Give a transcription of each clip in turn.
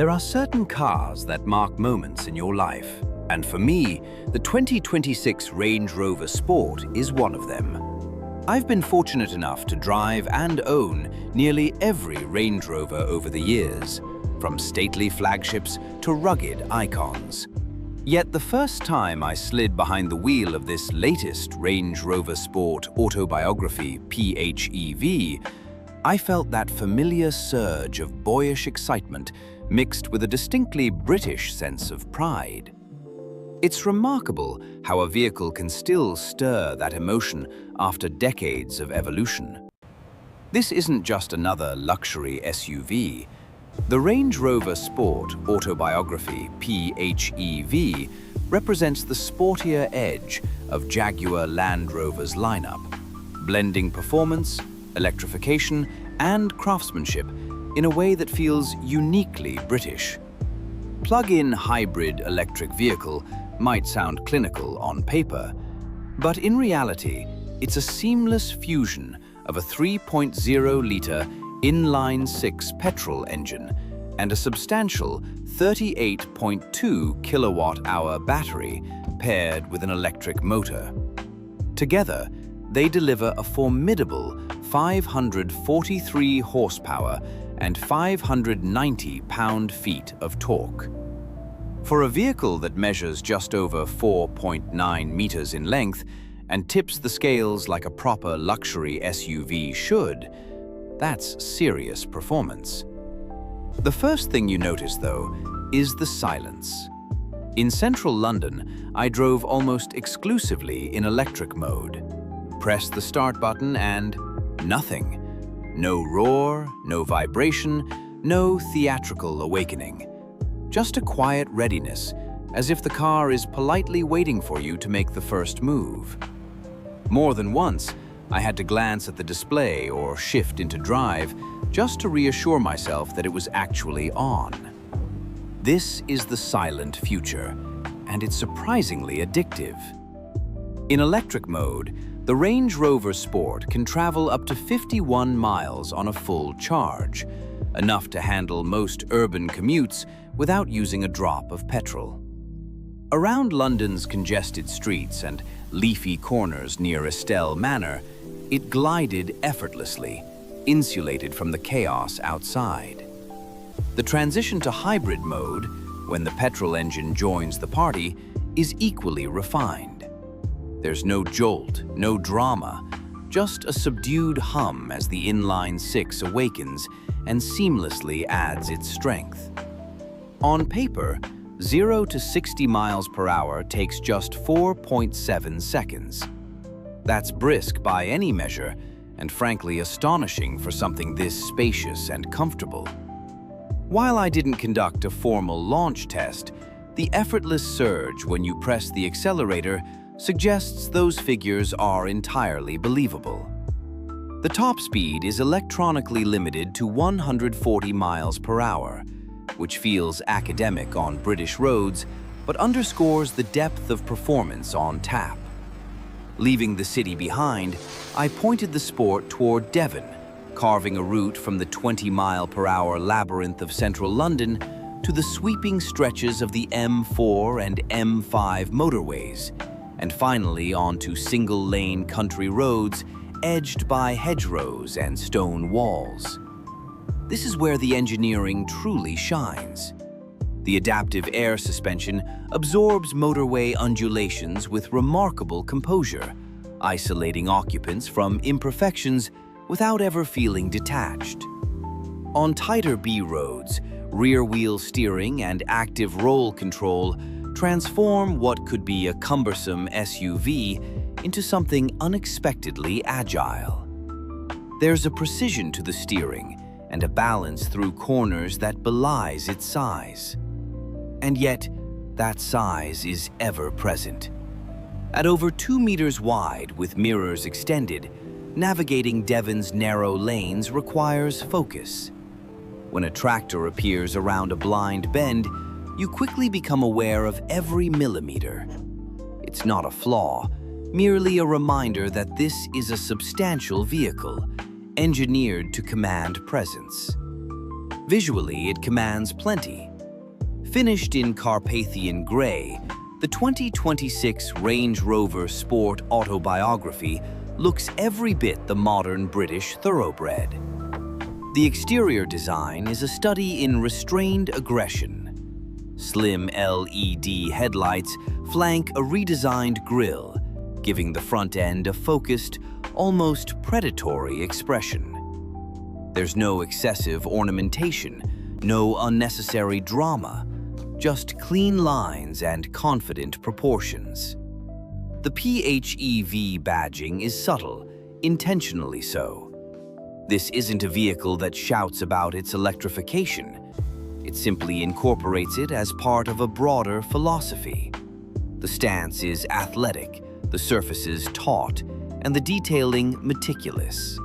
There are certain cars that mark moments in your life, and for me, the 2026 Range Rover Sport is one of them. I've been fortunate enough to drive and own nearly every Range Rover over the years, from stately flagships to rugged icons. Yet the first time I slid behind the wheel of this latest Range Rover Sport Autobiography PHEV, I felt that familiar surge of boyish excitement mixed with a distinctly British sense of pride. It's remarkable how a vehicle can still stir that emotion after decades of evolution. This isn't just another luxury SUV. The Range Rover Sport Autobiography PHEV represents the sportier edge of Jaguar Land Rover's lineup, blending performance, electrification, and craftsmanship in a way that feels uniquely British. Plug-in hybrid electric vehicle might sound clinical on paper, but in reality, it's a seamless fusion of a 3.0-liter inline-six petrol engine and a substantial 38.2 kilowatt-hour battery paired with an electric motor. Together, they deliver a formidable 543 horsepower and 590 pound-feet of torque. For a vehicle that measures just over 4.9 meters in length and tips the scales like a proper luxury SUV should, that's serious performance. The first thing you notice, though, is the silence. In central London, I drove almost exclusively in electric mode. Press the start button and nothing. No roar, no vibration, no theatrical awakening. Just a quiet readiness, as if the car is politely waiting for you to make the first move. More than once, I had to glance at the display or shift into drive just to reassure myself that it was actually on. This is the silent future, and it's surprisingly addictive. In electric mode, the Range Rover Sport can travel up to 51 miles on a full charge, enough to handle most urban commutes without using a drop of petrol. Around London's congested streets and leafy corners near Estelle Manor, it glided effortlessly, insulated from the chaos outside. The transition to hybrid mode, when the petrol engine joins the party, is equally refined. There's no jolt, no drama, just a subdued hum as the inline-six awakens and seamlessly adds its strength. On paper, 0 to 60 miles per hour takes just 4.7 seconds. That's brisk by any measure, and frankly astonishing for something this spacious and comfortable. While I didn't conduct a formal launch test, the effortless surge when you press the accelerator suggests those figures are entirely believable. The top speed is electronically limited to 140 miles per hour, which feels academic on British roads, but underscores the depth of performance on tap. Leaving the city behind, I pointed the Sport toward Devon, carving a route from the 20-mile-per-hour labyrinth of central London to the sweeping stretches of the M4 and M5 motorways, and finally onto single-lane country roads edged by hedgerows and stone walls. This is where the engineering truly shines. The adaptive air suspension absorbs motorway undulations with remarkable composure, isolating occupants from imperfections without ever feeling detached. On tighter B roads, rear-wheel steering and active roll control transform what could be a cumbersome SUV into something unexpectedly agile. There's a precision to the steering and a balance through corners that belies its size. And yet, that size is ever present. At over 2 meters wide with mirrors extended, navigating Devon's narrow lanes requires focus. When a tractor appears around a blind bend, you quickly become aware of every millimeter. It's not a flaw, merely a reminder that this is a substantial vehicle, engineered to command presence. Visually, it commands plenty. Finished in Carpathian Gray, the 2026 Range Rover Sport Autobiography looks every bit the modern British thoroughbred. The exterior design is a study in restrained aggression. Slim LED headlights flank a redesigned grille, giving the front end a focused, almost predatory expression. There's no excessive ornamentation, no unnecessary drama, just clean lines and confident proportions. The PHEV badging is subtle, intentionally so. This isn't a vehicle that shouts about its electrification. It simply incorporates it as part of a broader philosophy. The stance is athletic, the surfaces taut, and the detailing meticulous.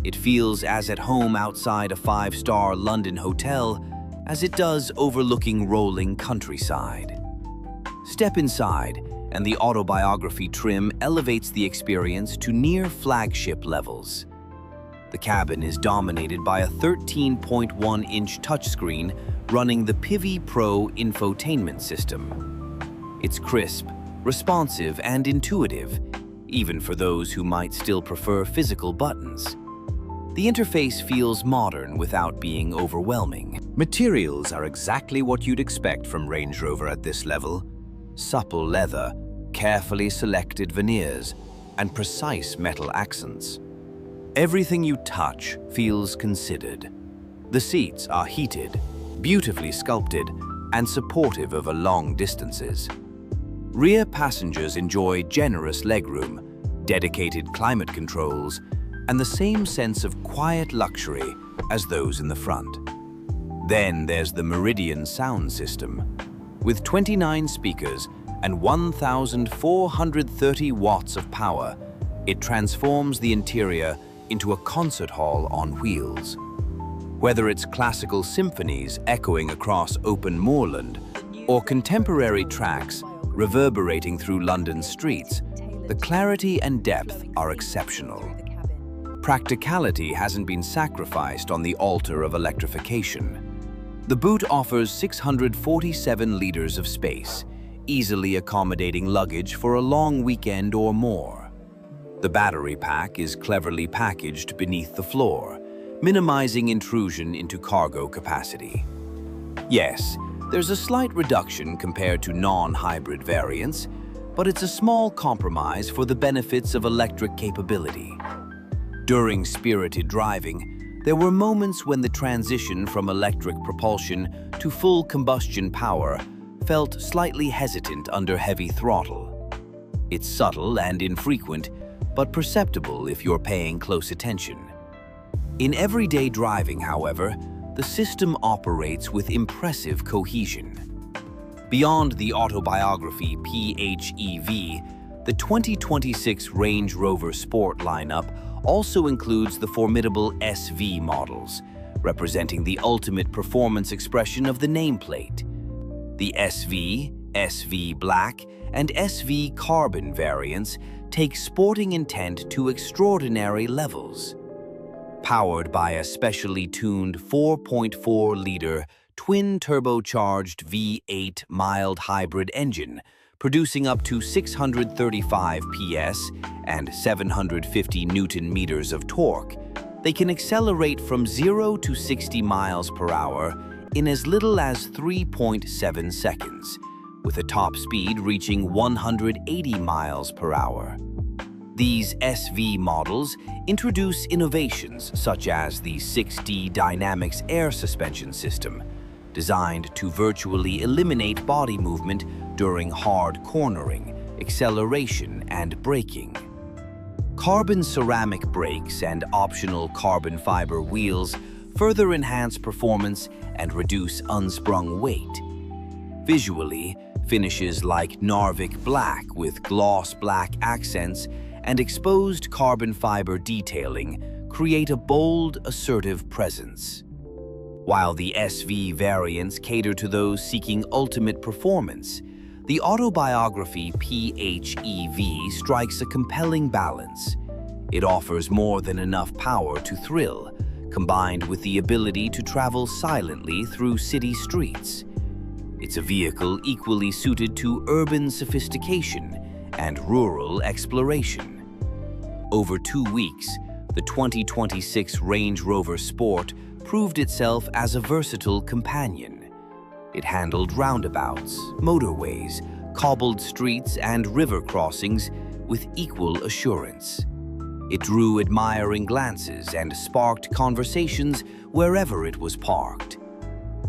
It feels as at home outside a five-star London hotel as it does overlooking rolling countryside. Step inside, and the Autobiography trim elevates the experience to near flagship levels. The cabin is dominated by a 13.1-inch touchscreen running the Pivi Pro infotainment system. It's crisp, responsive, and intuitive, even for those who might still prefer physical buttons. The interface feels modern without being overwhelming. Materials are exactly what you'd expect from Range Rover at this level. Supple leather, carefully selected veneers, and precise metal accents. Everything you touch feels considered. The seats are heated, beautifully sculpted, and supportive over long distances. Rear passengers enjoy generous legroom, dedicated climate controls, and the same sense of quiet luxury as those in the front. Then there's the Meridian sound system. With 29 speakers and 1,430 watts of power, it transforms the interior into a concert hall on wheels. Whether it's classical symphonies echoing across open moorland or contemporary tracks reverberating through London's streets, the clarity and depth are exceptional. Practicality hasn't been sacrificed on the altar of electrification. The boot offers 647 liters of space, easily accommodating luggage for a long weekend or more. The battery pack is cleverly packaged beneath the floor, minimizing intrusion into cargo capacity. Yes, there's a slight reduction compared to non-hybrid variants, but it's a small compromise for the benefits of electric capability. During spirited driving, there were moments when the transition from electric propulsion to full combustion power felt slightly hesitant under heavy throttle. It's subtle and infrequent, but perceptible if you're paying close attention. In everyday driving, however, the system operates with impressive cohesion. Beyond the Autobiography PHEV, the 2026 Range Rover Sport lineup also includes the formidable SV models, representing the ultimate performance expression of the nameplate. The SV, SV Black, and SV Carbon variants take sporting intent to extraordinary levels. Powered by a specially tuned 4.4-liter twin-turbocharged V8 mild hybrid engine, producing up to 635 PS and 750 Newton-meters of torque, they can accelerate from 0 to 60 miles per hour in as little as 3.7 seconds, with a top speed reaching 180 miles per hour. These SV models introduce innovations such as the 6D Dynamics air suspension system, designed to virtually eliminate body movement during hard cornering, acceleration, and braking. Carbon ceramic brakes and optional carbon fiber wheels further enhance performance and reduce unsprung weight. Visually, finishes like Narvik Black with gloss black accents and exposed carbon fiber detailing create a bold, assertive presence. While the SV variants cater to those seeking ultimate performance, the Autobiography PHEV strikes a compelling balance. It offers more than enough power to thrill, combined with the ability to travel silently through city streets. It's a vehicle equally suited to urban sophistication and rural exploration. Over 2 weeks, the 2026 Range Rover Sport proved itself as a versatile companion. It handled roundabouts, motorways, cobbled streets, and river crossings with equal assurance. It drew admiring glances and sparked conversations wherever it was parked.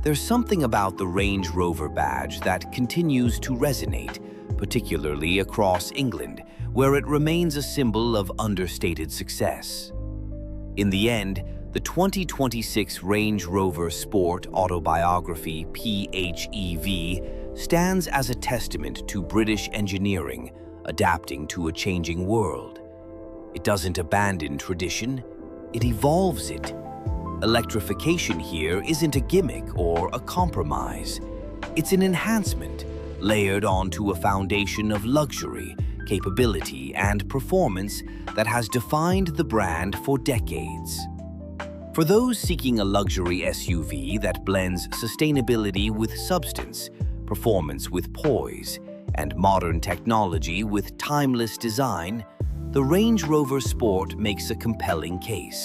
There's something about the Range Rover badge that continues to resonate, particularly across England, where it remains a symbol of understated success. In the end, the 2026 Range Rover Sport Autobiography PHEV stands as a testament to British engineering adapting to a changing world. It doesn't abandon tradition, it evolves it. Electrification here isn't a gimmick or a compromise. It's an enhancement, layered onto a foundation of luxury, capability, and performance that has defined the brand for decades. For those seeking a luxury SUV that blends sustainability with substance, performance with poise, and modern technology with timeless design, the Range Rover Sport makes a compelling case.